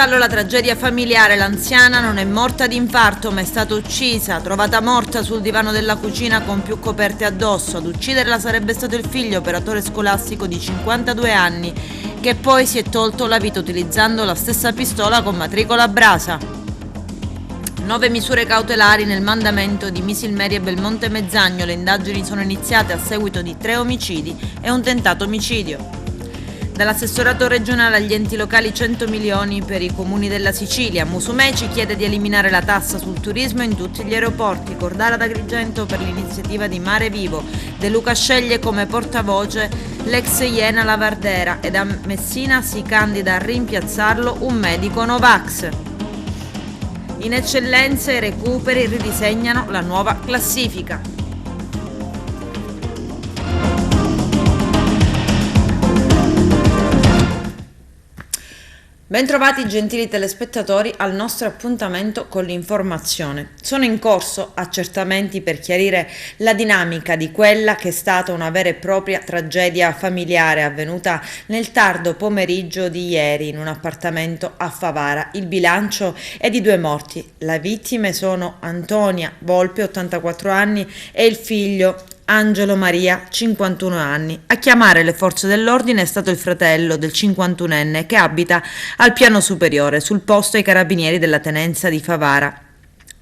giallo la tragedia familiare, l'anziana non è morta di infarto ma è stata uccisa, trovata morta sul divano della cucina con più coperte addosso. Ad ucciderla sarebbe stato il figlio, operatore scolastico di 52 anni, che poi si è tolto la vita utilizzando la stessa pistola con matricola a brasa. 9 misure cautelari nel mandamento di Misilmeri e Belmonte Mezzagno. Le indagini sono iniziate a seguito di 3 omicidi e un tentato omicidio. Dall'assessorato regionale agli enti locali 100 milioni per i comuni della Sicilia. Musumeci chiede di eliminare la tassa sul turismo in tutti gli aeroporti. Cordara d'Agrigento per l'iniziativa di Mare Vivo. De Luca sceglie come portavoce l'ex Iena Lavardera ed a Messina si candida a rimpiazzarlo un medico Novax. In eccellenze e recuperi ridisegnano la nuova classifica. Bentrovati gentili telespettatori al nostro appuntamento con l'informazione. Sono in corso accertamenti per chiarire la dinamica di quella che è stata una vera e propria tragedia familiare avvenuta nel tardo pomeriggio di ieri in un appartamento a Favara. Il bilancio è di 2 morti. Le vittime sono Antonia Volpe, 84 anni, e il figlio Angelo Maria, 51 anni. A chiamare le forze dell'ordine è stato il fratello del 51enne che abita al piano superiore, sul posto ai carabinieri della tenenza di Favara,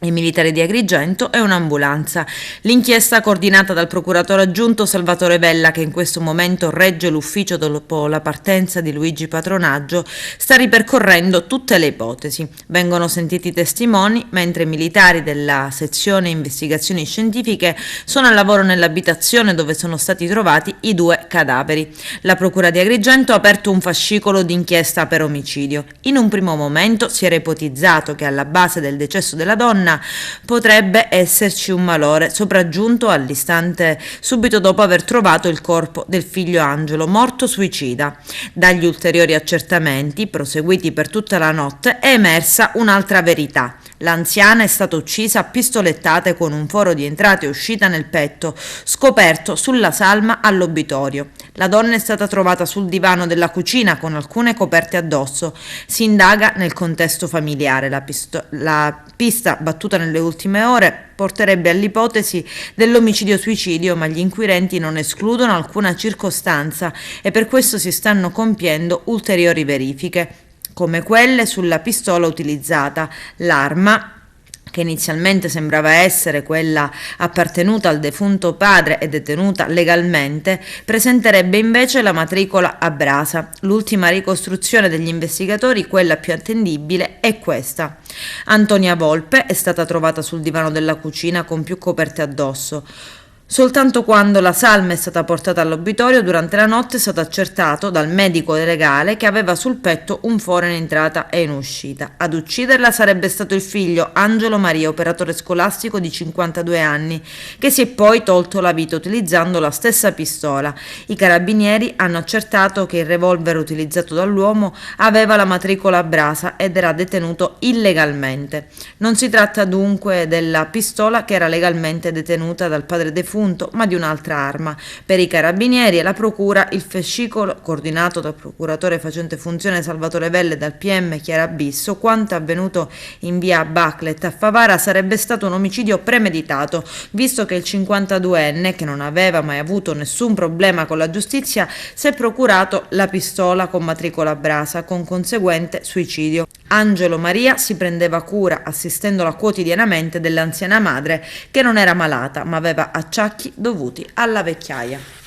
i militari di Agrigento e un'ambulanza. L'inchiesta coordinata dal procuratore aggiunto Salvatore Vella, che in questo momento regge l'ufficio dopo la partenza di Luigi Patronaggio, sta ripercorrendo tutte le ipotesi. Vengono sentiti i testimoni, mentre i militari della sezione investigazioni scientifiche sono al lavoro nell'abitazione dove sono stati trovati i 2 cadaveri. La procura di Agrigento ha aperto un fascicolo d'inchiesta per omicidio. In un primo momento si era ipotizzato che alla base del decesso della donna potrebbe esserci un malore sopraggiunto all'istante subito dopo aver trovato il corpo del figlio Angelo, morto suicida. Dagli ulteriori accertamenti, proseguiti per tutta la notte, è emersa un'altra verità. L'anziana è stata uccisa a pistolettate con un foro di entrata e uscita nel petto, scoperto sulla salma all'obitorio. La donna è stata trovata sul divano della cucina con alcune coperte addosso. Si indaga nel contesto familiare. La pista battuta nelle ultime ore porterebbe all'ipotesi dell'omicidio-suicidio, ma gli inquirenti non escludono alcuna circostanza e per questo si stanno compiendo ulteriori verifiche, come quelle sulla pistola utilizzata. L'arma, che inizialmente sembrava essere quella appartenuta al defunto padre e detenuta legalmente, presenterebbe invece la matricola a brasa. L'ultima ricostruzione degli investigatori, quella più attendibile, è questa. Antonia Volpe è stata trovata sul divano della cucina con più coperte addosso. Soltanto quando la salma è stata portata all'obitorio durante la notte è stato accertato dal medico legale che aveva sul petto un foro in entrata e in uscita. Ad ucciderla sarebbe stato il figlio Angelo Maria, operatore scolastico di 52 anni, che si è poi tolto la vita utilizzando la stessa pistola. I carabinieri hanno accertato che il revolver utilizzato dall'uomo aveva la matricola a brasa ed era detenuto illegalmente. Non si tratta dunque della pistola che era legalmente detenuta dal padre defunto, ma di un'altra arma. Per i carabinieri e la procura il fascicolo, coordinato dal procuratore facente funzione Salvatore Velle e dal PM Chiara Bisso, quanto avvenuto in via Baclet a Favara sarebbe stato un omicidio premeditato, visto che il 52enne, che non aveva mai avuto nessun problema con la giustizia, si è procurato la pistola con matricola a brasa, con conseguente suicidio. Angelo Maria si prendeva cura, assistendola quotidianamente, dell'anziana madre che non era malata ma aveva acciacchi dovuti alla vecchiaia.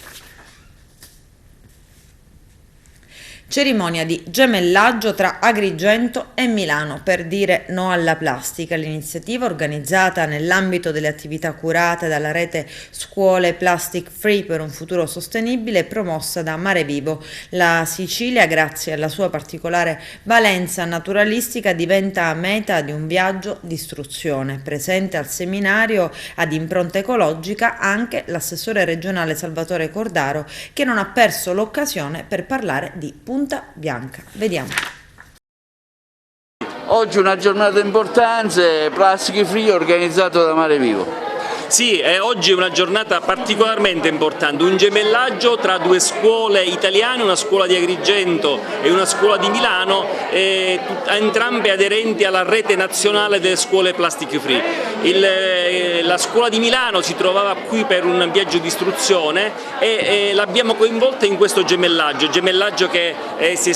Cerimonia di gemellaggio tra Agrigento e Milano per dire no alla plastica. L'iniziativa, organizzata nell'ambito delle attività curate dalla rete Scuole Plastic Free per un futuro sostenibile e promossa da Mare Vivo. La Sicilia, grazie alla sua particolare valenza naturalistica, diventa meta di un viaggio di istruzione. Presente al seminario ad impronta ecologica anche l'assessore regionale Salvatore Cordaro, che non ha perso l'occasione per parlare di Punta Bianca. Vediamo. Oggi una giornata importante, Plastic Free, organizzato da Mare Vivo. Sì, oggi è una giornata particolarmente importante, un gemellaggio tra due scuole italiane, una scuola di Agrigento e una scuola di Milano, entrambe aderenti alla rete nazionale delle scuole plastic free. La scuola di Milano si trovava qui per un viaggio di istruzione e l'abbiamo coinvolta in questo gemellaggio che si è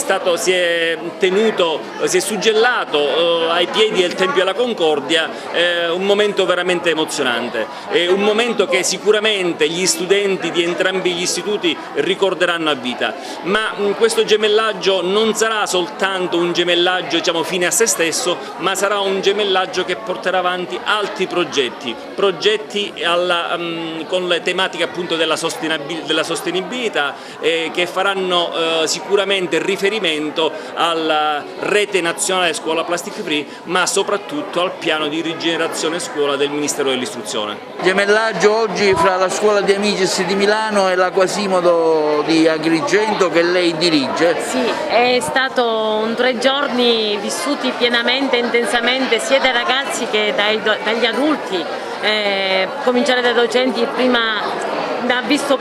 suggellato ai piedi del Tempio della Concordia, un momento veramente emozionante, un momento che sicuramente gli studenti di entrambi gli istituti ricorderanno a vita, ma questo gemellaggio non sarà soltanto un gemellaggio fine a se stesso, ma sarà un gemellaggio che porterà avanti altri progetti con le tematiche appunto della sostenibilità che faranno sicuramente riferimento alla rete nazionale scuola plastic free, ma soprattutto al piano di rigenerazione scuola del Ministero dell'Istruzione. Gemellaggio oggi fra la scuola di Amicis di Milano e la Quasimodo di Agrigento che lei dirige. Sì, è stato 3 giorni vissuti pienamente, intensamente, sia dai ragazzi che dagli adulti, cominciare dai docenti, prima ha visto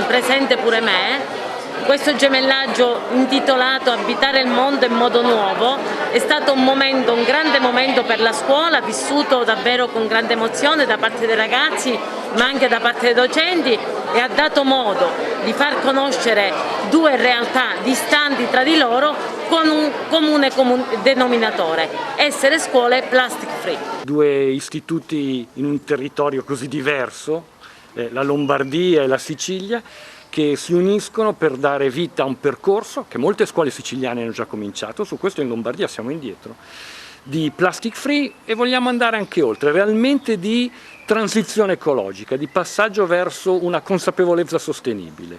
presente pure me. Questo gemellaggio intitolato Abitare il mondo in modo nuovo è stato un grande momento per la scuola, vissuto davvero con grande emozione da parte dei ragazzi ma anche da parte dei docenti, e ha dato modo di far conoscere due realtà distanti tra di loro con un comune denominatore: essere scuole plastic free. Due istituti in un territorio così diverso, la Lombardia e la Sicilia, che si uniscono per dare vita a un percorso che molte scuole siciliane hanno già cominciato, su questo in Lombardia siamo indietro, di plastic free, e vogliamo andare anche oltre, realmente di transizione ecologica, di passaggio verso una consapevolezza sostenibile.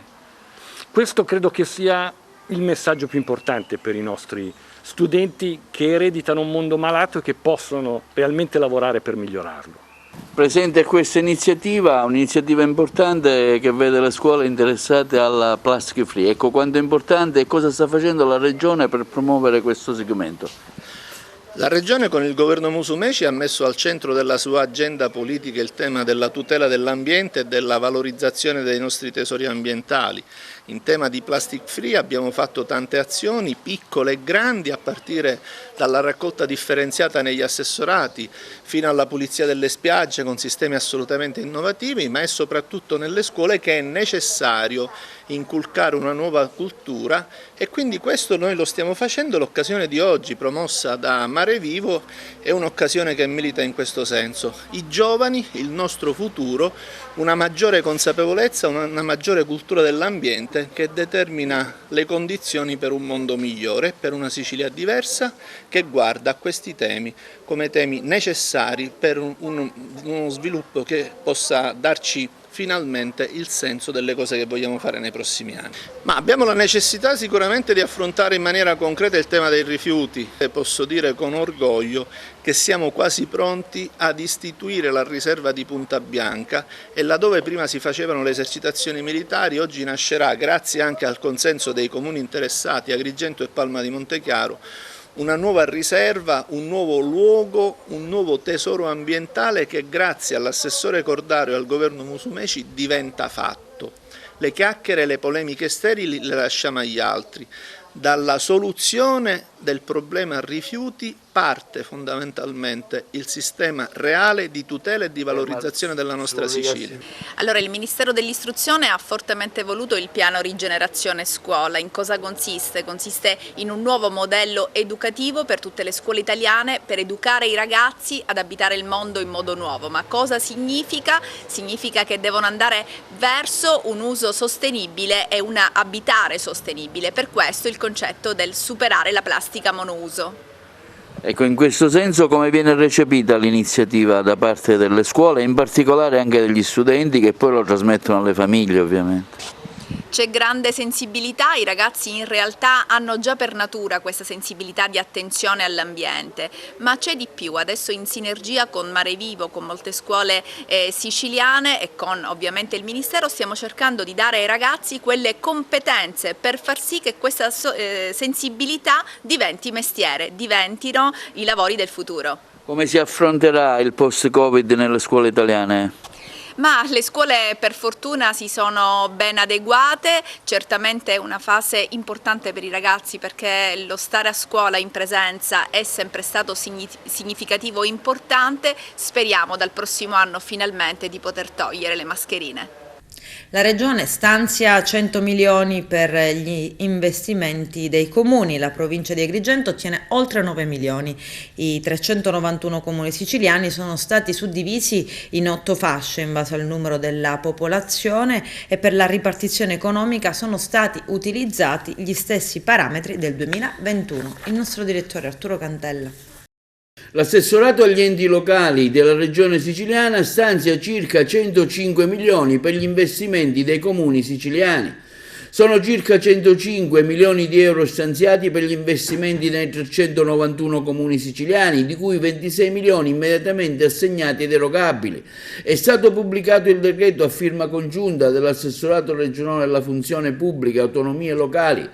Questo credo che sia il messaggio più importante per i nostri studenti che ereditano un mondo malato e che possono realmente lavorare per migliorarlo. Presente a questa iniziativa, un'iniziativa importante che vede le scuole interessate alla plastic free. Ecco quanto è importante e cosa sta facendo la Regione per promuovere questo segmento. La Regione con il governo Musumeci ha messo al centro della sua agenda politica il tema della tutela dell'ambiente e della valorizzazione dei nostri tesori ambientali. In tema di plastic free abbiamo fatto tante azioni, piccole e grandi, a partire dalla raccolta differenziata negli assessorati fino alla pulizia delle spiagge con sistemi assolutamente innovativi, ma è soprattutto nelle scuole che è necessario inculcare una nuova cultura, e quindi questo noi lo stiamo facendo. L'occasione di oggi promossa da Mare Vivo è un'occasione che milita in questo senso. I giovani, il nostro futuro, una maggiore consapevolezza, una maggiore cultura dell'ambiente che determina le condizioni per un mondo migliore, per una Sicilia diversa che guarda a questi temi come temi necessari per uno sviluppo che possa darci finalmente il senso delle cose che vogliamo fare nei prossimi anni. Ma abbiamo la necessità sicuramente di affrontare in maniera concreta il tema dei rifiuti, e posso dire con orgoglio che siamo quasi pronti ad istituire la riserva di Punta Bianca, e laddove prima si facevano le esercitazioni militari, oggi nascerà, grazie anche al consenso dei comuni interessati, Agrigento e Palma di Montechiaro, una nuova riserva, un nuovo luogo, un nuovo tesoro ambientale che grazie all'assessore Cordaro e al governo Musumeci diventa fatto. Le chiacchiere e le polemiche sterili le lasciamo agli altri. Dalla soluzione del problema rifiuti parte fondamentalmente il sistema reale di tutela e di valorizzazione della nostra Sicilia. Allora, il Ministero dell'Istruzione ha fortemente voluto il piano Rigenerazione Scuola. In cosa consiste? Consiste in un nuovo modello educativo per tutte le scuole italiane per educare i ragazzi ad abitare il mondo in modo nuovo. Ma cosa significa? Significa che devono andare verso un uso sostenibile e un abitare sostenibile. Per questo il concetto del superare la plastica monouso. Ecco, in questo senso come viene recepita l'iniziativa da parte delle scuole, in particolare anche degli studenti che poi lo trasmettono alle famiglie ovviamente? C'è grande sensibilità, i ragazzi in realtà hanno già per natura questa sensibilità di attenzione all'ambiente, ma c'è di più. Adesso in sinergia con Mare Vivo, con molte scuole siciliane e con ovviamente il Ministero stiamo cercando di dare ai ragazzi quelle competenze per far sì che questa sensibilità diventi mestiere, diventino i lavori del futuro. Come si affronterà il post-Covid nelle scuole italiane? Ma le scuole per fortuna si sono ben adeguate, certamente è una fase importante per i ragazzi perché lo stare a scuola in presenza è sempre stato significativo e importante. Speriamo dal prossimo anno finalmente di poter togliere le mascherine. La Regione stanzia 100 milioni per gli investimenti dei comuni, la provincia di Agrigento ottiene oltre 9 milioni. I 391 comuni siciliani sono stati suddivisi in 8 fasce in base al numero della popolazione e per la ripartizione economica sono stati utilizzati gli stessi parametri del 2021. Il nostro direttore Arturo Cantella. L'assessorato agli enti locali della regione siciliana stanzia circa 105 milioni per gli investimenti dei comuni siciliani. Sono circa 105 milioni di euro stanziati per gli investimenti nei 391 comuni siciliani, di cui 26 milioni immediatamente assegnati ed erogabili. È stato pubblicato il decreto a firma congiunta dell'assessorato regionale alla funzione pubblica e autonomie locali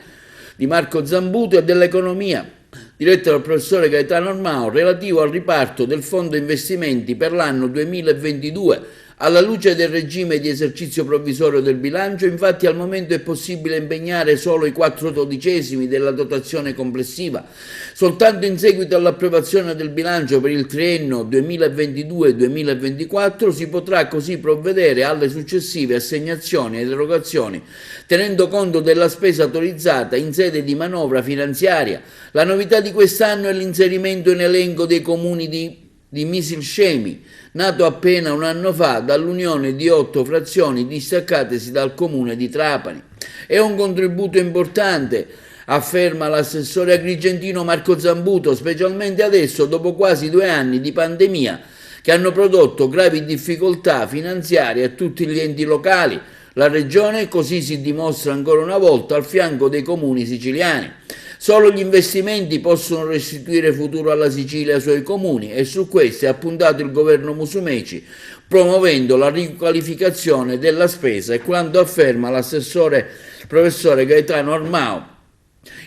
di Marco Zambuto e dell'economia, diretto dal professore Gaetano Armao, relativo al riparto del fondo investimenti per l'anno 2022. Alla luce del regime di esercizio provvisorio del bilancio, infatti al momento è possibile impegnare solo i 4/12 della dotazione complessiva. Soltanto in seguito all'approvazione del bilancio per il triennio 2022-2024 si potrà così provvedere alle successive assegnazioni ed erogazioni, tenendo conto della spesa autorizzata in sede di manovra finanziaria. La novità di quest'anno è l'inserimento in elenco dei comuni di Misilcemi, nato appena un anno fa dall'unione di 8 frazioni distaccatesi dal comune di Trapani. È un contributo importante, afferma l'assessore agrigentino Marco Zambuto, specialmente adesso dopo quasi 2 anni di pandemia che hanno prodotto gravi difficoltà finanziarie a tutti gli enti locali. La regione così si dimostra ancora una volta al fianco dei comuni siciliani. Solo gli investimenti possono restituire futuro alla Sicilia e ai suoi comuni e su questo è appuntato il governo Musumeci, promuovendo la riqualificazione della spesa e quanto afferma l'assessore professore Gaetano Armao.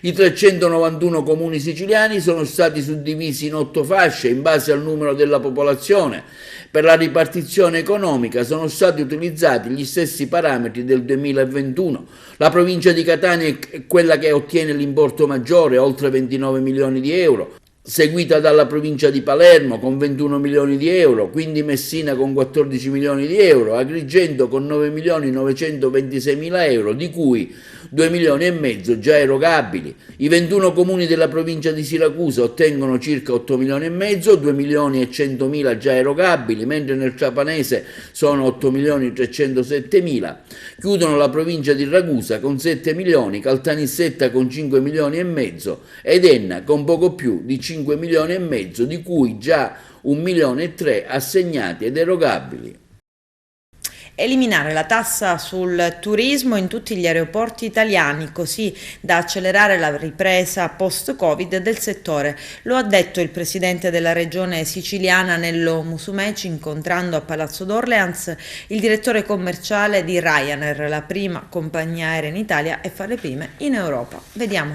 I 391 comuni siciliani sono stati suddivisi in 8 fasce in base al numero della popolazione. Per la ripartizione economica sono stati utilizzati gli stessi parametri del 2021. La provincia di Catania è quella che ottiene l'importo maggiore, oltre 29 milioni di euro, seguita dalla provincia di Palermo con 21 milioni di euro, quindi Messina con 14 milioni di euro, Agrigento con 9 milioni 926 mila euro, di cui 2 milioni e mezzo già erogabili. I 21 comuni della provincia di Siracusa ottengono circa 8 milioni e mezzo, 2 milioni e 100 mila già erogabili, mentre nel Trapanese sono 8 milioni 307 mila. Chiudono la provincia di Ragusa con 7 milioni, Caltanissetta con 5 milioni e mezzo ed Enna con poco più di 5 milioni e mezzo, di cui già 1 milione e 3 assegnati ed erogabili. Eliminare la tassa sul turismo in tutti gli aeroporti italiani, così da accelerare la ripresa post-Covid del settore. Lo ha detto il presidente della regione siciliana Nello Musumeci incontrando a Palazzo d'Orleans il direttore commerciale di Ryanair, la prima compagnia aerea in Italia e fra le prime in Europa. Vediamo.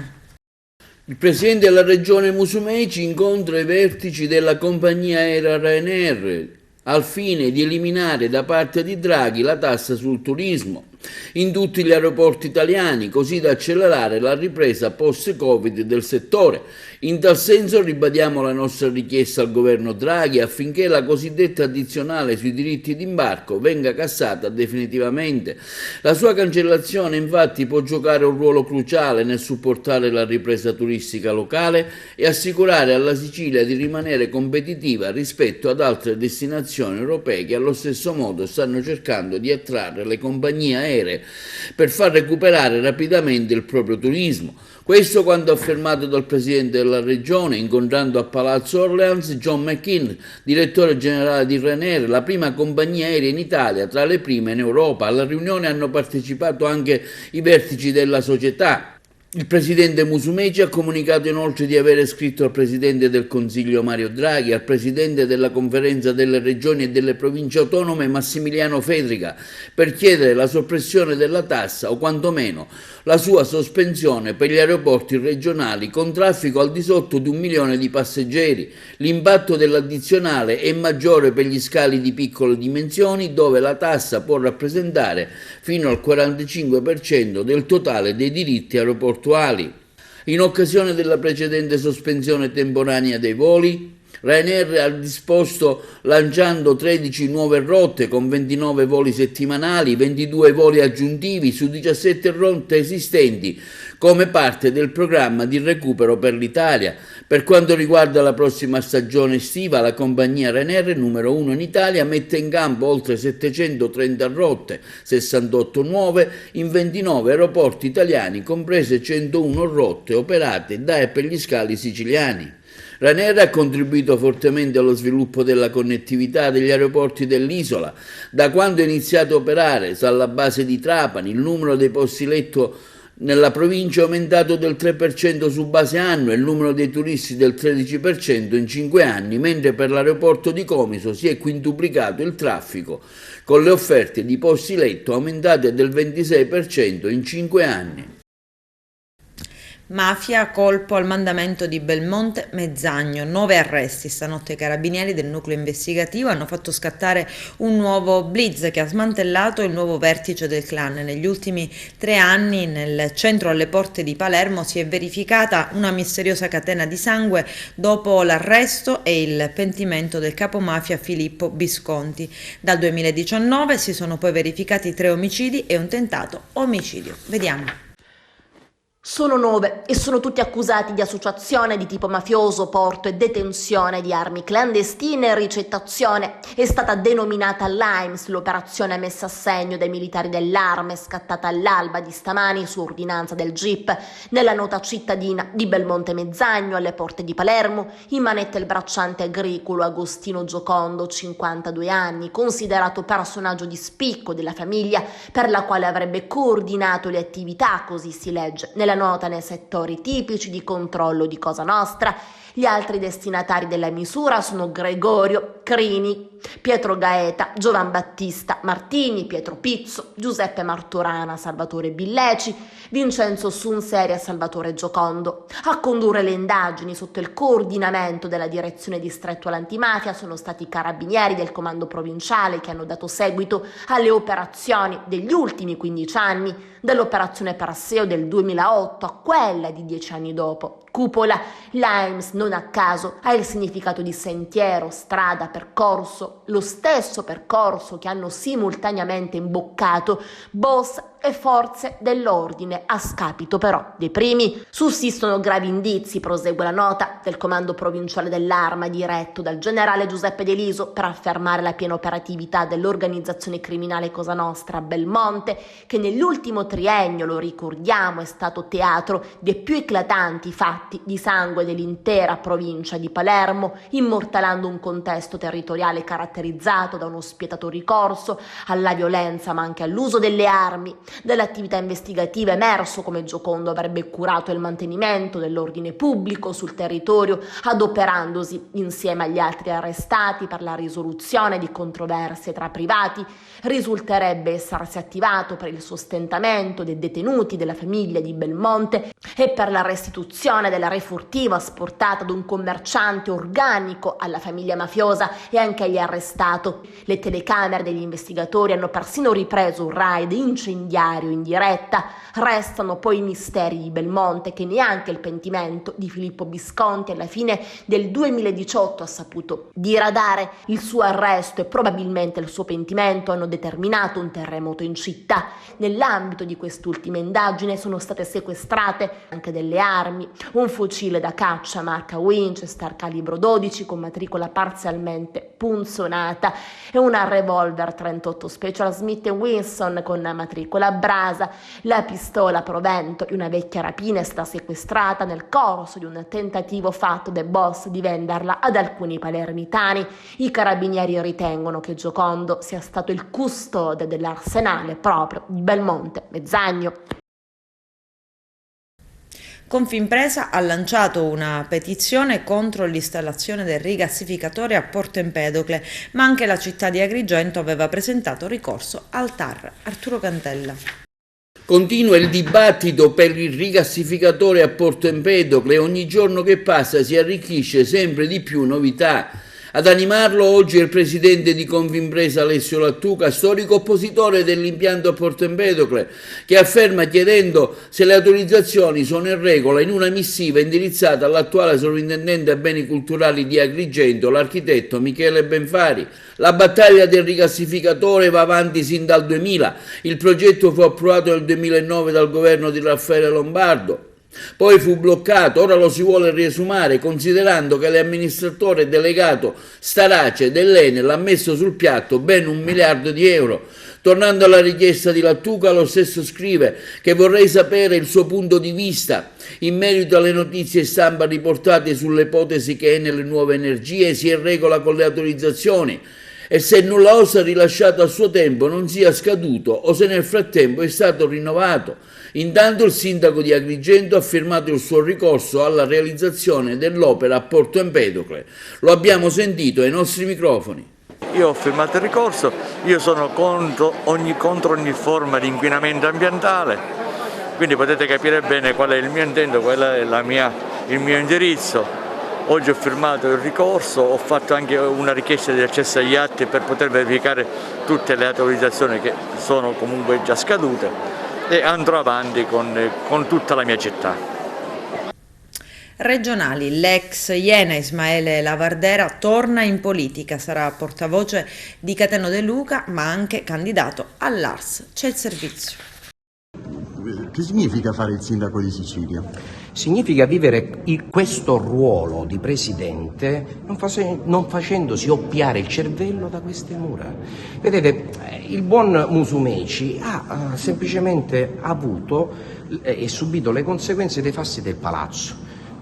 Il presidente della regione Musumeci incontra i vertici della compagnia aerea Ryanair al fine di eliminare da parte di Draghi la tassa sul turismo in tutti gli aeroporti italiani, così da accelerare la ripresa post-Covid del settore. In tal senso ribadiamo la nostra richiesta al governo Draghi affinché la cosiddetta addizionale sui diritti d'imbarco venga cassata definitivamente. La sua cancellazione infatti può giocare un ruolo cruciale nel supportare la ripresa turistica locale e assicurare alla Sicilia di rimanere competitiva rispetto ad altre destinazioni europee che allo stesso modo stanno cercando di attrarre le compagnie aeree per far recuperare rapidamente il proprio turismo. Questo quanto affermato dal presidente della regione incontrando a Palazzo Orleans John McKean, direttore generale di Ryanair, la prima compagnia aerea in Italia, tra le prime in Europa. Alla riunione hanno partecipato anche i vertici della società Il presidente Musumeci ha comunicato inoltre di avere scritto al presidente del Consiglio Mario Draghi, al presidente della Conferenza delle Regioni e delle Province Autonome Massimiliano Fedriga per chiedere la soppressione della tassa o quantomeno la sua sospensione per gli aeroporti regionali con traffico al di sotto di 1 milione di passeggeri. L'impatto dell'addizionale è maggiore per gli scali di piccole dimensioni, dove la tassa può rappresentare fino al 45% del totale dei diritti aeroportuali. In occasione della precedente sospensione temporanea dei voli, Ryanair ha disposto lanciando 13 nuove rotte con 29 voli settimanali, 22 voli aggiuntivi su 17 rotte esistenti come parte del programma di recupero per l'Italia. Per quanto riguarda la prossima stagione estiva, la compagnia Ryanair, numero 1 in Italia, mette in campo oltre 730 rotte, 68 nuove in 29 aeroporti italiani, comprese 101 rotte operate da e per gli scali siciliani. Ryanair ha contribuito fortemente allo sviluppo della connettività degli aeroporti dell'isola. Da quando è iniziato a operare alla base di Trapani, il numero dei posti letto nella provincia è aumentato del 3% su base annua e il numero dei turisti del 13% in 5 anni, mentre per l'aeroporto di Comiso si è quintuplicato il traffico, con le offerte di posti letto aumentate del 26% in 5 anni. Mafia, colpo al mandamento di Belmonte Mezzagno, 9 arresti. Stanotte i carabinieri del nucleo investigativo hanno fatto scattare un nuovo blitz che ha smantellato il nuovo vertice del clan. Negli ultimi 3 anni nel centro alle porte di Palermo si è verificata una misteriosa catena di sangue dopo l'arresto e il pentimento del capomafia Filippo Visconti. Dal 2019 si sono poi verificati 3 omicidi e un tentato omicidio. Vediamo. Sono 9 e sono tutti accusati di associazione di tipo mafioso, porto e detenzione di armi clandestine e ricettazione. È stata denominata Limes l'operazione messa a segno dai militari dell'Arme, scattata all'alba di stamani su ordinanza del GIP nella nota cittadina di Belmonte Mezzagno, alle porte di Palermo. In manetta il bracciante agricolo Agostino Giocondo, 52 anni, considerato personaggio di spicco della famiglia, per la quale avrebbe coordinato le attività, così si legge nella nota, nei settori tipici di controllo di Cosa Nostra. Gli altri destinatari della misura sono Gregorio Crini, Pietro Gaeta, Giovan Battista Martini, Pietro Pizzo, Giuseppe Martorana, Salvatore Billeci, Vincenzo Sunseria e Salvatore Giocondo. A condurre le indagini sotto il coordinamento della direzione distrettuale antimafia sono stati i carabinieri del comando provinciale, che hanno dato seguito alle operazioni degli ultimi 15 anni, dall'operazione Perseo del 2008 a quella di 10 anni dopo. Cupola. Limes, non a caso, ha il significato di sentiero, strada, percorso, lo stesso percorso che hanno simultaneamente imboccato boss e forze dell'ordine, a scapito però dei primi. Sussistono gravi indizi, prosegue la nota, del comando provinciale dell'Arma diretto dal generale Giuseppe De Liso per affermare la piena operatività dell'organizzazione criminale Cosa Nostra a Belmonte, che nell'ultimo triennio, lo ricordiamo, è stato teatro dei più eclatanti fatti di sangue dell'intera provincia di Palermo, immortalando un contesto territoriale caratterizzato da uno spietato ricorso alla violenza, ma anche all'uso delle armi. Dall'attività investigativa è emerso come Giocondo avrebbe curato il mantenimento dell'ordine pubblico sul territorio, adoperandosi insieme agli altri arrestati per la risoluzione di controversie tra privati. Risulterebbe essersi attivato per il sostentamento dei detenuti della famiglia di Belmonte e per la restituzione della refurtiva asportata ad un commerciante organico alla famiglia mafiosa e anche agli arrestati. Le telecamere degli investigatori hanno persino ripreso un raid incendiario in diretta. Restano poi i misteri di Belmonte, che neanche il pentimento di Filippo Visconti alla fine del 2018 ha saputo diradare. Il suo arresto e probabilmente il suo pentimento hanno determinato un terremoto in città. Nell'ambito di quest'ultima indagine sono state sequestrate anche delle armi, un fucile da caccia marca Winchester calibro 12 con matricola parzialmente punzonata e una revolver 38 Special Smith & Wesson con matricola brasa. La pistola a provento di una vecchia rapina è stata sequestrata nel corso di un tentativo fatto dai boss di venderla ad alcuni palermitani. I carabinieri ritengono che Giocondo sia stato il custode dell'arsenale proprio di Belmonte Mezzagno. Confimpresa ha lanciato una petizione contro l'installazione del rigassificatore a Porto Empedocle, ma anche la città di Agrigento aveva presentato ricorso al TAR. Arturo Cantella. Continua il dibattito per il rigassificatore a Porto Empedocle e ogni giorno che passa si arricchisce sempre di più novità. Ad animarlo oggi è il presidente di Confimpresa Alessio Lattuca, storico oppositore dell'impianto a Porto Empedocle, che afferma chiedendo se le autorizzazioni sono in regola in una missiva indirizzata all'attuale sovrintendente a beni culturali di Agrigento, l'architetto Michele Benfari. La battaglia del rigassificatore va avanti sin dal 2000, il progetto fu approvato nel 2009 dal governo di Raffaele Lombardo. Poi fu bloccato, ora lo si vuole riesumare considerando che l'amministratore delegato Starace dell'Enel ha messo sul piatto ben 1 miliardo di euro. Tornando alla richiesta di Lattuca, lo stesso scrive che vorrei sapere il suo punto di vista in merito alle notizie stampa riportate sulle ipotesi che Enel Nuove Energie sia in regola con le autorizzazioni e se il nulla osta rilasciato a suo tempo non sia scaduto o se nel frattempo è stato rinnovato. Intanto il sindaco di Agrigento ha firmato il suo ricorso alla realizzazione dell'opera a Porto Empedocle. Lo abbiamo sentito ai nostri microfoni. Io ho firmato il ricorso, io sono contro ogni forma di inquinamento ambientale, quindi potete capire bene qual è il mio intento, qual è il mio indirizzo. Oggi ho firmato il ricorso, ho fatto anche una richiesta di accesso agli atti per poter verificare tutte le autorizzazioni che sono comunque già scadute e andrò avanti con tutta la mia città. Regionali, l'ex Iena Ismaele Lavardera torna in politica, sarà portavoce di Cateno De Luca ma anche candidato all'Ars. C'è il servizio. Che significa fare il sindaco di Sicilia? Significa vivere questo ruolo di presidente non facendosi oppiare il cervello da queste mura. Vedete, il buon Musumeci ha semplicemente avuto e subito le conseguenze dei fasti del palazzo.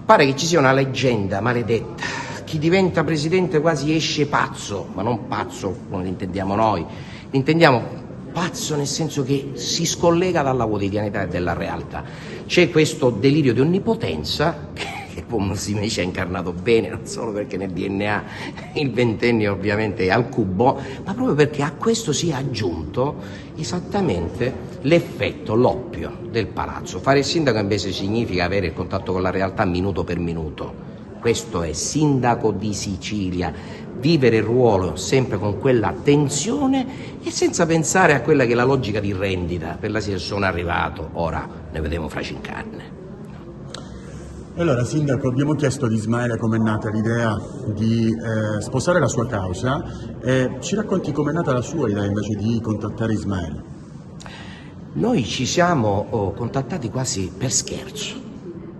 Pare che ci sia una leggenda maledetta. Chi diventa presidente quasi esce pazzo, ma non pazzo come lo intendiamo noi, intendiamo pazzo nel senso che si scollega dalla quotidianità e dalla realtà. C'è questo delirio di onnipotenza che Musumeci ha incarnato bene, non solo perché nel DNA il ventennio ovviamente è al cubo, ma proprio perché a questo si è aggiunto esattamente l'effetto, l'oppio del palazzo. Fare il sindaco invece significa avere il contatto con la realtà minuto per minuto. Questo è sindaco di Sicilia, vivere il ruolo sempre con quella tensione e senza pensare a quella che è la logica di rendita. Per la sera sono arrivato, ora ne vedremo fra cincarne. Allora, sindaco, abbiamo chiesto ad Ismaele com'è nata l'idea di sposare la sua causa. Ci racconti com'è nata la sua idea invece di contattare Ismaele? Noi ci siamo contattati quasi per scherzo,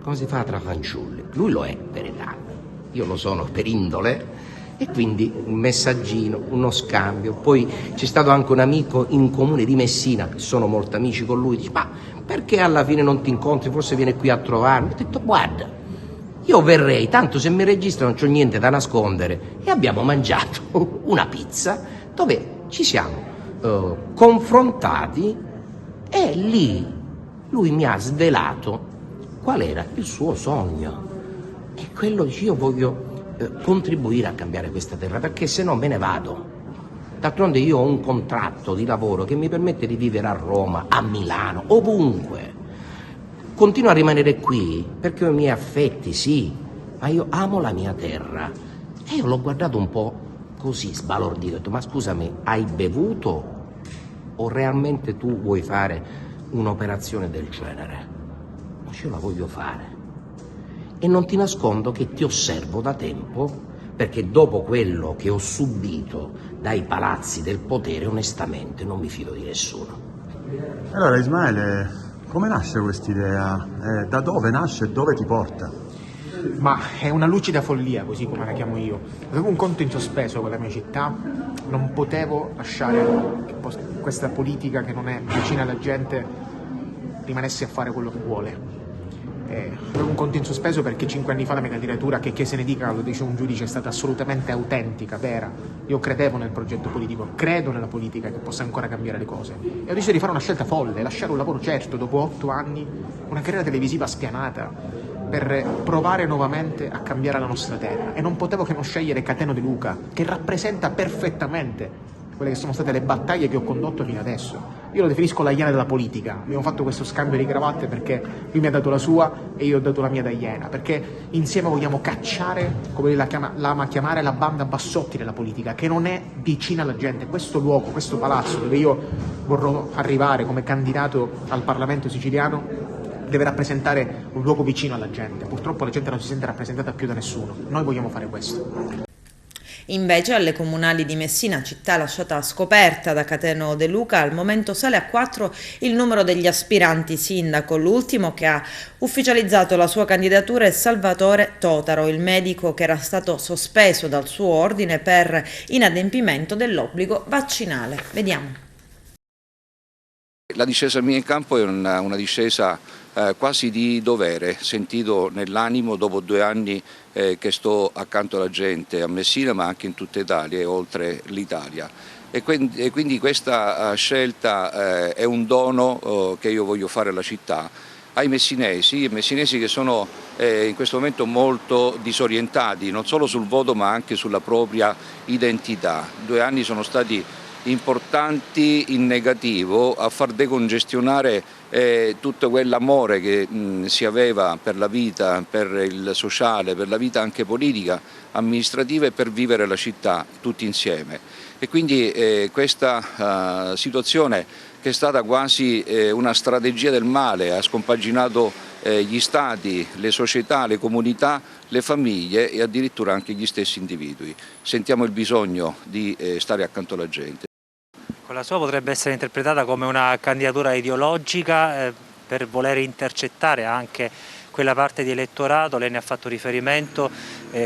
come si fa tra fanciulli. Lui lo è per età, io lo sono per indole, e quindi un messaggino, uno scambio. Poi c'è stato anche un amico in comune di Messina, sono molto amici con lui, dice: ma perché alla fine non ti incontri, forse viene qui a trovarmi? Ho detto: guarda, io verrei, tanto se mi registra non c'ho niente da nascondere. E abbiamo mangiato una pizza dove ci siamo confrontati e lì lui mi ha svelato qual era il suo sogno. E quello che io voglio contribuire a cambiare questa terra, perché se no me ne vado. D'altronde io ho un contratto di lavoro che mi permette di vivere a Roma, a Milano, ovunque. Continuo a rimanere qui perché ho i miei affetti, sì, ma io amo la mia terra. E io l'ho guardato un po' così, sbalordito, ho detto: ma scusami, hai bevuto o realmente tu vuoi fare un'operazione del genere? Ma io la voglio fare. E non ti nascondo che ti osservo da tempo, perché dopo quello che ho subito dai palazzi del potere, onestamente non mi fido di nessuno. Allora, Ismaele, come nasce quest'idea? Da dove nasce e dove ti porta? Ma è una lucida follia, così come la chiamo io. Avevo un conto in sospeso con la mia città, non potevo lasciare che questa politica che non è vicina alla gente rimanesse a fare quello che vuole. Avevo un conto in sospeso perché 5 anni fa la mia candidatura, che se ne dica, lo dice un giudice, è stata assolutamente autentica, vera. Io credevo nel progetto politico, credo nella politica che possa ancora cambiare le cose. E ho deciso di fare una scelta folle, lasciare un lavoro certo, dopo 8 anni, una carriera televisiva spianata, per provare nuovamente a cambiare la nostra terra. E non potevo che non scegliere Cateno De Luca, che rappresenta perfettamente quelle che sono state le battaglie che ho condotto fino adesso. Io lo definisco la iena della politica. Abbiamo fatto questo scambio di cravatte perché lui mi ha dato la sua e io ho dato la mia da iena, perché insieme vogliamo cacciare, come lui la ama chiamare, la banda Bassotti della politica, che non è vicina alla gente. Questo luogo, questo palazzo dove io vorrò arrivare come candidato al Parlamento siciliano deve rappresentare un luogo vicino alla gente. Purtroppo la gente non si sente rappresentata più da nessuno. Noi vogliamo fare questo. Invece alle comunali di Messina, città lasciata scoperta da Cateno De Luca, al momento sale a 4 il numero degli aspiranti sindaco. L'ultimo che ha ufficializzato la sua candidatura è Salvatore Totaro, il medico che era stato sospeso dal suo ordine per inadempimento dell'obbligo vaccinale. Vediamo. La discesa mia in campo è una discesa quasi di dovere, sentito nell'animo dopo 2 anni che sto accanto alla gente a Messina, ma anche in tutta Italia e oltre l'Italia. E quindi questa scelta è un dono che io voglio fare alla città, ai messinesi che sono in questo momento molto disorientati, non solo sul voto ma anche sulla propria identità. 2 anni sono stati importanti in negativo a far decongestionare tutto quell'amore che si aveva per la vita, per il sociale, per la vita anche politica, amministrativa e per vivere la città tutti insieme. E quindi questa situazione che è stata quasi una strategia del male, ha scompaginato gli stati, le società, le comunità, le famiglie e addirittura anche gli stessi individui. Sentiamo il bisogno di stare accanto alla gente. La sua potrebbe essere interpretata come una candidatura ideologica per voler intercettare anche quella parte di elettorato, lei ne ha fatto riferimento,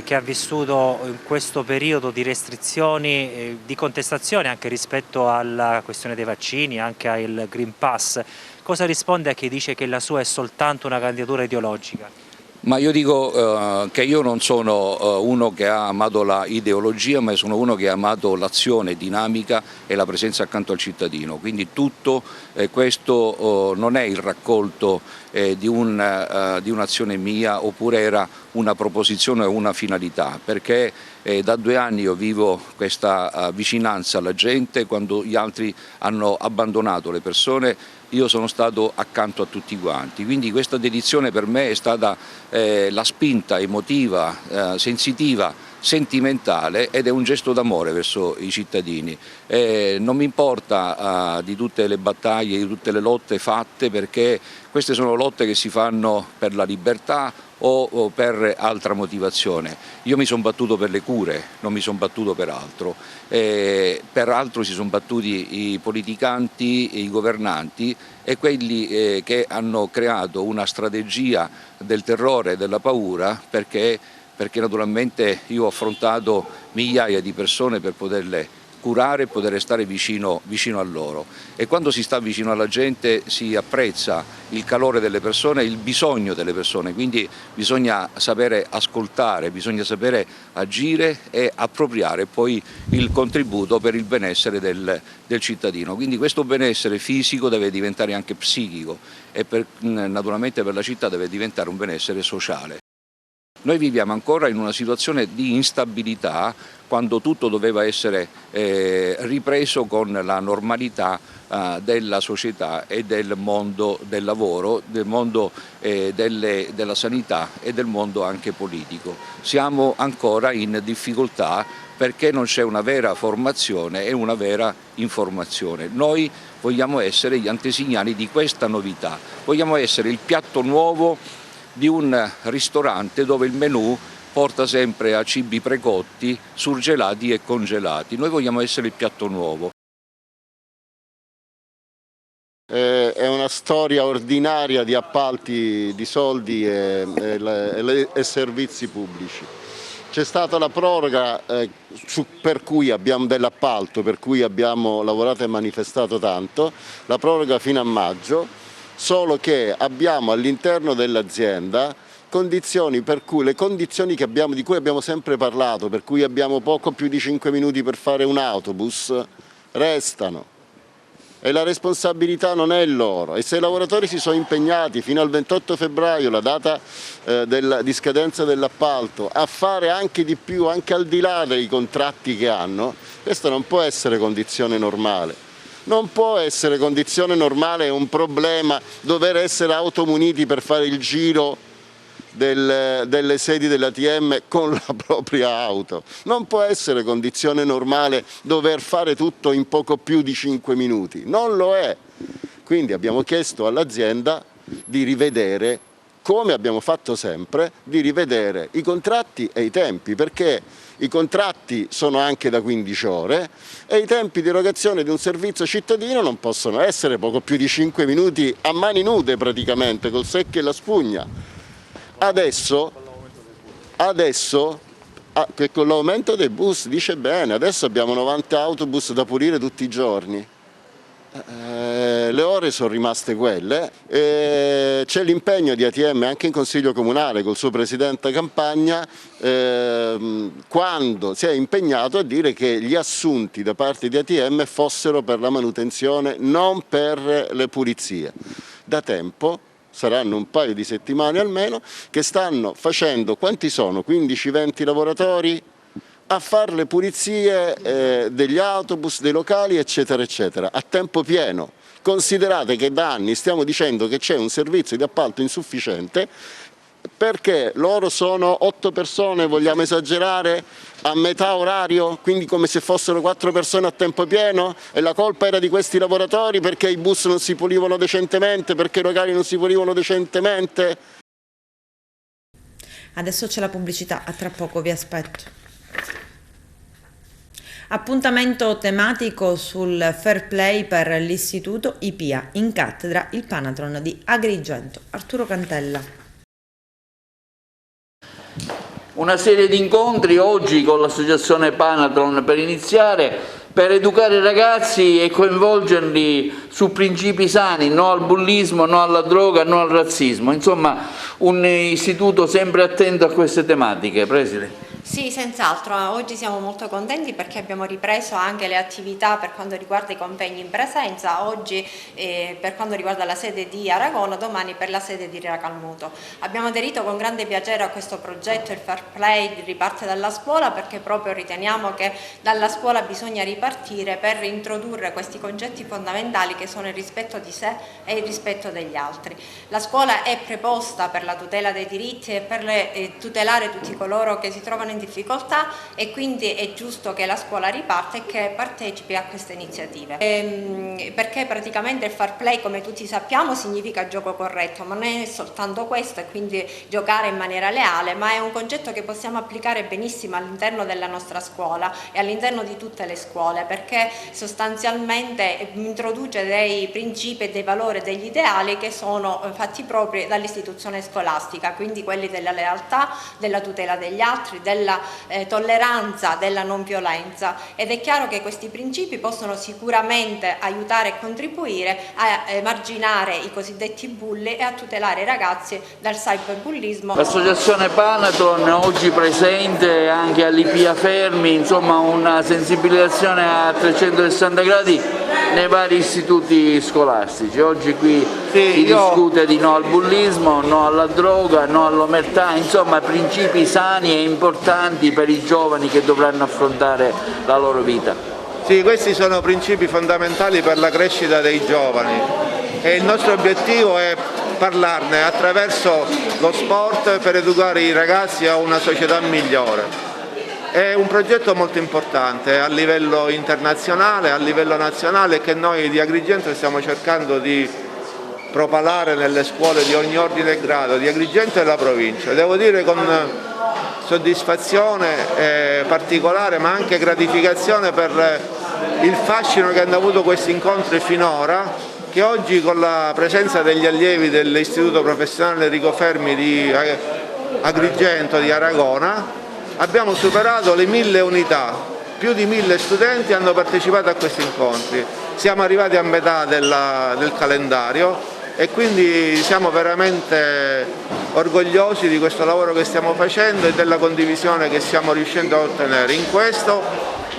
che ha vissuto in questo periodo di restrizioni, di contestazione anche rispetto alla questione dei vaccini, anche al Green Pass. Cosa risponde a chi dice che la sua è soltanto una candidatura ideologica? Ma io dico che io non sono uno che ha amato l'ideologia, ma sono uno che ha amato l'azione dinamica e la presenza accanto al cittadino. Quindi tutto questo non è il raccolto di un'azione mia, oppure era una proposizione o una finalità, perché da 2 anni io vivo questa vicinanza alla gente. Quando gli altri hanno abbandonato le persone, io sono stato accanto a tutti quanti, quindi questa dedizione per me è stata la spinta emotiva, sensitiva, sentimentale, ed è un gesto d'amore verso i cittadini. Non mi importa di tutte le battaglie, di tutte le lotte fatte, perché queste sono lotte che si fanno per la libertà o per altra motivazione. Io mi sono battuto per le cure, non mi sono battuto per altro. Per altro si sono battuti i politicanti, i governanti e quelli che hanno creato una strategia del terrore e della paura, perché naturalmente io ho affrontato migliaia di persone per poterle curare e poter stare vicino a loro, e quando si sta vicino alla gente si apprezza il calore delle persone, il bisogno delle persone, quindi bisogna sapere ascoltare, bisogna sapere agire e appropriare poi il contributo per il benessere del cittadino. Quindi questo benessere fisico deve diventare anche psichico e naturalmente per la città deve diventare un benessere sociale. Noi viviamo ancora in una situazione di instabilità, quando tutto doveva essere ripreso con la normalità della società e del mondo del lavoro, del mondo della sanità e del mondo anche politico. Siamo ancora in difficoltà perché non c'è una vera formazione e una vera informazione. Noi vogliamo essere gli antesignani di questa novità, vogliamo essere il piatto nuovo di un ristorante dove il menù porta sempre a cibi precotti, surgelati e congelati. Noi vogliamo essere il piatto nuovo. È una storia ordinaria di appalti di soldi e servizi pubblici. C'è stata la proroga per cui abbiamo dell'appalto, per cui abbiamo lavorato e manifestato tanto, la proroga fino a maggio. solo che abbiamo all'interno dell'azienda condizioni per cui le condizioni che abbiamo, di cui abbiamo sempre parlato, per cui abbiamo poco più di 5 minuti per fare un autobus, restano. E la responsabilità non è loro, e se i lavoratori si sono impegnati fino al 28 febbraio, la data di scadenza dell'appalto, a fare anche di più, anche al di là dei contratti che hanno, questa non può essere condizione normale. Non può essere condizione normale, è un problema dover essere automuniti per fare il giro delle sedi dell'ATM con la propria auto. Non può essere condizione normale dover fare tutto in poco più di 5 minuti, non lo è. Quindi abbiamo chiesto all'azienda di rivedere, come abbiamo fatto sempre, di rivedere i contratti e i tempi, perché i contratti sono anche da 15 ore e i tempi di erogazione di un servizio cittadino non possono essere poco più di 5 minuti a mani nude praticamente, col secchio e la spugna. Adesso con l'aumento dei bus, dice bene, adesso abbiamo 90 autobus da pulire tutti i giorni. Le ore sono rimaste quelle, c'è l'impegno di ATM anche in Consiglio Comunale col suo Presidente Campagna, quando si è impegnato a dire che gli assunti da parte di ATM fossero per la manutenzione, non per le pulizie. Da tempo, saranno un paio di settimane almeno, che stanno facendo, quanti sono? 15-20 lavoratori a fare le pulizie degli autobus, dei locali, eccetera, eccetera, a tempo pieno. Considerate che da anni stiamo dicendo che c'è un servizio di appalto insufficiente, perché loro sono 8 persone, vogliamo esagerare, a metà orario, quindi come se fossero 4 persone a tempo pieno, e la colpa era di questi lavoratori perché i bus non si pulivano decentemente, perché i locali non si pulivano decentemente. Adesso c'è la pubblicità, a tra poco, vi aspetto. Appuntamento tematico sul fair play per l'istituto IPIA, in cattedra il Panathlon di Agrigento. Arturo Cantella. Una serie di incontri oggi con l'associazione Panathlon per iniziare, per educare i ragazzi e coinvolgerli su principi sani, no al bullismo, no alla droga, no al razzismo. Insomma, un istituto sempre attento a queste tematiche. Presidente. Sì, senz'altro. Oggi siamo molto contenti perché abbiamo ripreso anche le attività per quanto riguarda i convegni in presenza, oggi per quanto riguarda la sede di Aragona, domani per la sede di Racalmuto. Abbiamo aderito con grande piacere a questo progetto, il Fair Play riparte dalla scuola, perché proprio riteniamo che dalla scuola bisogna ripartire per introdurre questi concetti fondamentali che sono il rispetto di sé e il rispetto degli altri. La scuola è preposta per la tutela dei diritti e per tutelare tutti coloro che si trovano in difficoltà, e quindi è giusto che la scuola riparta e che partecipi a queste iniziative, perché praticamente il fair play, come tutti sappiamo, significa gioco corretto, ma non è soltanto questo, e quindi giocare in maniera leale, ma è un concetto che possiamo applicare benissimo all'interno della nostra scuola e all'interno di tutte le scuole, perché sostanzialmente introduce dei principi e dei valori, degli ideali che sono fatti propri dall'istituzione scolastica, quindi quelli della lealtà, della tutela degli altri, della tolleranza, della non violenza, ed è chiaro che questi principi possono sicuramente aiutare e contribuire a emarginare i cosiddetti bulli e a tutelare i ragazzi dal cyberbullismo. L'associazione Panathlon oggi presente anche all'IPIA Fermi, insomma una sensibilizzazione a 360 gradi nei vari istituti scolastici. Oggi qui si discute di no al bullismo, no alla droga, no all'omertà, insomma principi sani e importanti per i giovani che dovranno affrontare la loro vita. Sì, questi sono principi fondamentali per la crescita dei giovani e il nostro obiettivo è parlarne attraverso lo sport per educare i ragazzi a una società migliore. È un progetto molto importante a livello internazionale, a livello nazionale, che noi di Agrigento stiamo cercando di propalare nelle scuole di ogni ordine e grado di Agrigento e della provincia. Devo dire con soddisfazione particolare, ma anche gratificazione per il fascino che hanno avuto questi incontri finora, che oggi con la presenza degli allievi dell'Istituto Professionale Enrico Fermi di Agrigento, di Aragona, abbiamo superato le 1000 unità, più di 1000 studenti hanno partecipato a questi incontri. Siamo arrivati a metà del calendario e quindi siamo veramente orgogliosi di questo lavoro che stiamo facendo e della condivisione che stiamo riuscendo a ottenere. In questo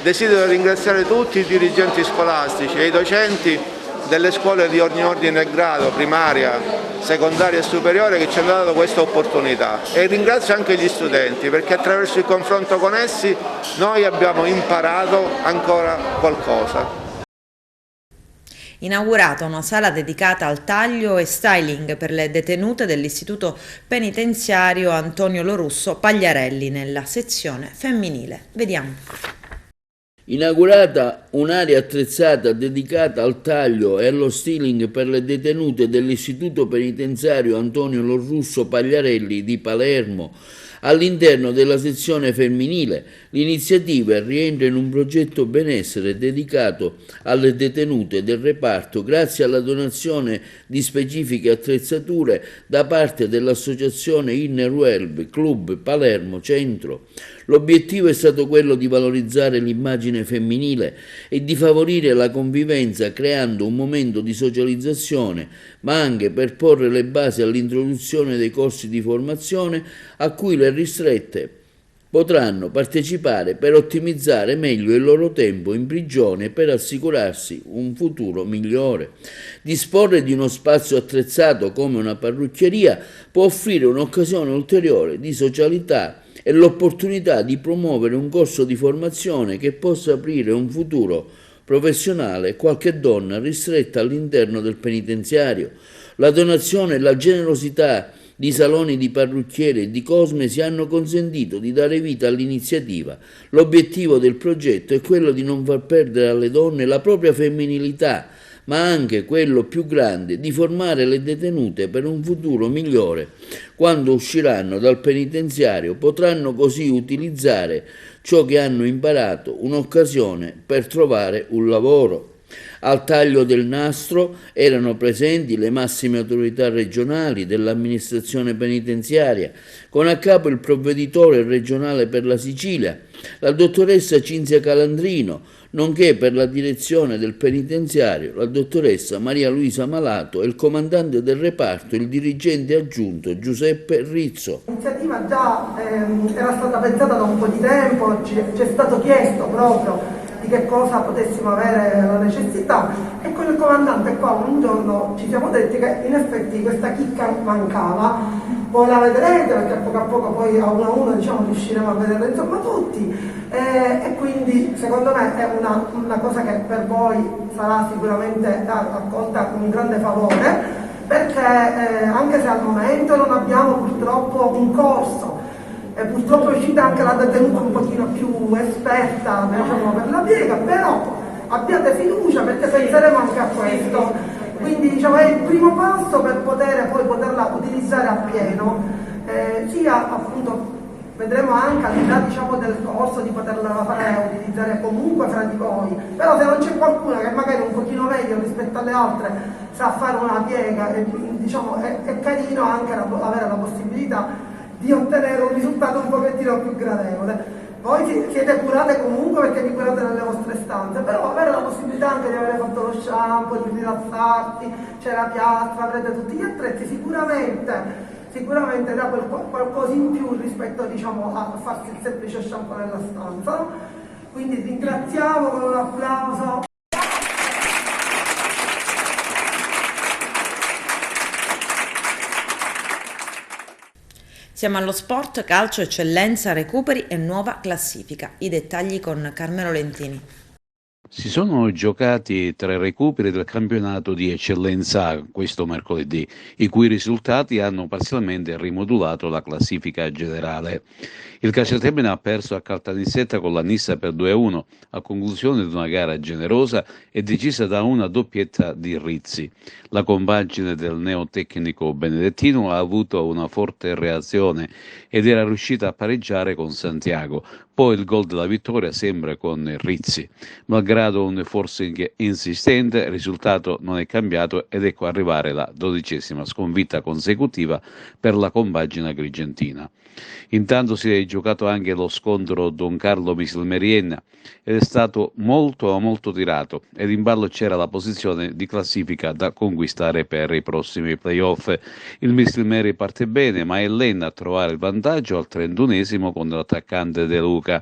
desidero ringraziare tutti i dirigenti scolastici e i docenti delle scuole di ogni ordine e grado, primaria, secondaria e superiore, che ci hanno dato questa opportunità, e ringrazio anche gli studenti perché attraverso il confronto con essi noi abbiamo imparato ancora qualcosa. Inaugurata una sala dedicata al taglio e styling per le detenute dell'Istituto Penitenziario Antonio Lorusso Pagliarelli nella sezione femminile. Vediamo. Inaugurata un'area attrezzata dedicata al taglio e allo styling per le detenute dell'Istituto Penitenziario Antonio Lorusso Pagliarelli di Palermo all'interno della sezione femminile. L'iniziativa rientra in un progetto benessere dedicato alle detenute del reparto grazie alla donazione di specifiche attrezzature da parte dell'associazione Inner Web Club Palermo Centro. L'obiettivo è stato quello di valorizzare l'immagine femminile e di favorire la convivenza creando un momento di socializzazione, ma anche per porre le basi all'introduzione dei corsi di formazione a cui le ristrette potranno partecipare per ottimizzare meglio il loro tempo in prigione e per assicurarsi un futuro migliore. Disporre di uno spazio attrezzato come una parrucchieria può offrire un'occasione ulteriore di socialità e l'opportunità di promuovere un corso di formazione che possa aprire un futuro professionale a qualche donna ristretta all'interno del penitenziario. La donazione e la generosità di saloni di parrucchiere e di cosmesi hanno consentito di dare vita all'iniziativa. L'obiettivo del progetto è quello di non far perdere alle donne la propria femminilità, ma anche quello più grande di formare le detenute per un futuro migliore. Quando usciranno dal penitenziario potranno così utilizzare ciò che hanno imparato, un'occasione per trovare un lavoro. Al taglio del nastro erano presenti le massime autorità regionali dell'amministrazione penitenziaria, con a capo il provveditore regionale per la Sicilia, la dottoressa Cinzia Calandrino, nonché per la direzione del penitenziario la dottoressa Maria Luisa Malato e il comandante del reparto, il dirigente aggiunto Giuseppe Rizzo. L'iniziativa già era stata pensata da un po' di tempo, ci è stato chiesto proprio di che cosa potessimo avere la necessità, e con il comandante qua un giorno ci siamo detti che in effetti questa chicca mancava. Voi la vedrete perché a poco poi a uno diciamo riusciremo a vederla insomma tutti, e quindi secondo me è una cosa che per voi sarà sicuramente accolta con un grande favore, perché anche se al momento non abbiamo purtroppo un corso, e purtroppo è uscita anche la detenuta un pochino più esperta, diciamo, per la piega, però abbiate fiducia perché penseremo anche a questo. Quindi diciamo, è il primo passo per poterla utilizzare appieno, sia appunto vedremo anche al di là diciamo, del corso di poterla fare utilizzare comunque fra di voi, però se non c'è qualcuno che magari un pochino meglio rispetto alle altre sa fare una piega, diciamo, è carino anche avere la possibilità di ottenere un risultato un pochettino più gradevole. Voi siete curate comunque perché vi curate nelle vostre stanze, però avere la possibilità anche di aver fatto lo shampoo, di rilassarti, c'è la piastra, avrete tutti gli attrezzi, sicuramente dà qualcosa in più rispetto diciamo, a farsi il semplice shampoo nella stanza. Quindi ringraziamo con un applauso. Siamo allo sport, calcio, eccellenza, recuperi e nuova classifica. I dettagli con Carmelo Lentini. Si sono giocati 3 recuperi del campionato di eccellenza questo mercoledì, i cui risultati hanno parzialmente rimodulato la classifica generale. Il Casciotemene ha perso a Caltanissetta con la Nissa per 2-1, a conclusione di una gara generosa e decisa da una doppietta di Rizzi. La compagine del neotecnico benedettino ha avuto una forte reazione ed era riuscita a pareggiare con Santiago. Poi il gol della vittoria sempre con Rizzi. Malgrado un forcing insistente, il risultato non è cambiato ed ecco arrivare la 12ª sconfitta consecutiva per la compagine agrigentina. Intanto si è giocato anche lo scontro Don Carlo Misilmerienna ed è stato molto tirato ed in ballo c'era la posizione di classifica da conquistare per i prossimi playoff. Il Misilmeri parte bene ma è Lenna a trovare il vantaggio al 31esimo con l'attaccante De Luca.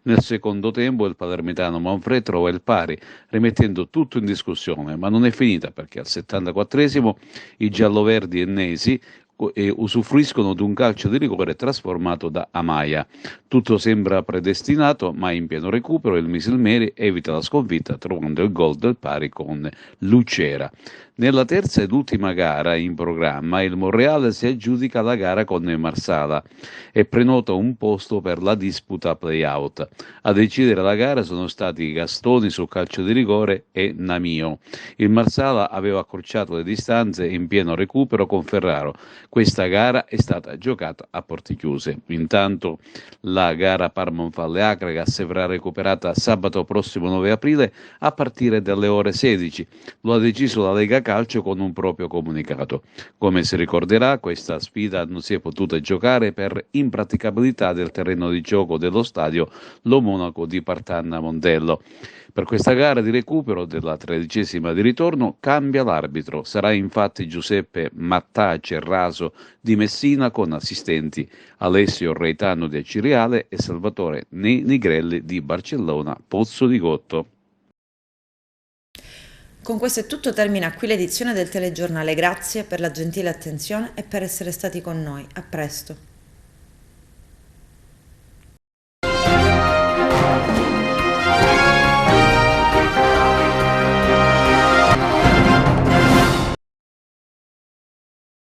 Nel secondo tempo il palermitano Manfred trova il pari rimettendo tutto in discussione, ma non è finita perché al 74esimo i gialloverdi ennesi usufruiscono di un calcio di rigore trasformato da Amaya. Tutto sembra predestinato, ma in pieno recupero il Misilmeri evita la sconfitta trovando il gol del pari con Lucera. Nella terza ed ultima gara in programma il Monreale si aggiudica la gara con il Marsala e prenota un posto per la disputa play-out. A decidere la gara sono stati Gastoni sul calcio di rigore e Namio. Il Marsala aveva accorciato le distanze in pieno recupero con Ferraro. Questa gara è stata giocata a porte chiuse. Intanto la gara Parma-Valle Acregas verrà recuperata sabato prossimo 9 aprile a partire dalle ore 16. Lo ha deciso la Lega Calcio con un proprio comunicato. Come si ricorderà, questa sfida non si è potuta giocare per impraticabilità del terreno di gioco dello stadio Lo Monaco di Partanna Mondello. Per questa gara di recupero della 13ª di ritorno cambia l'arbitro. Sarà infatti Giuseppe Mattace Raso di Messina con assistenti Alessio Reitano di Ciriale e Salvatore Nigrelli di Barcellona Pozzo di Gotto. Con questo è tutto, termina qui l'edizione del telegiornale. Grazie per la gentile attenzione e per essere stati con noi. A presto.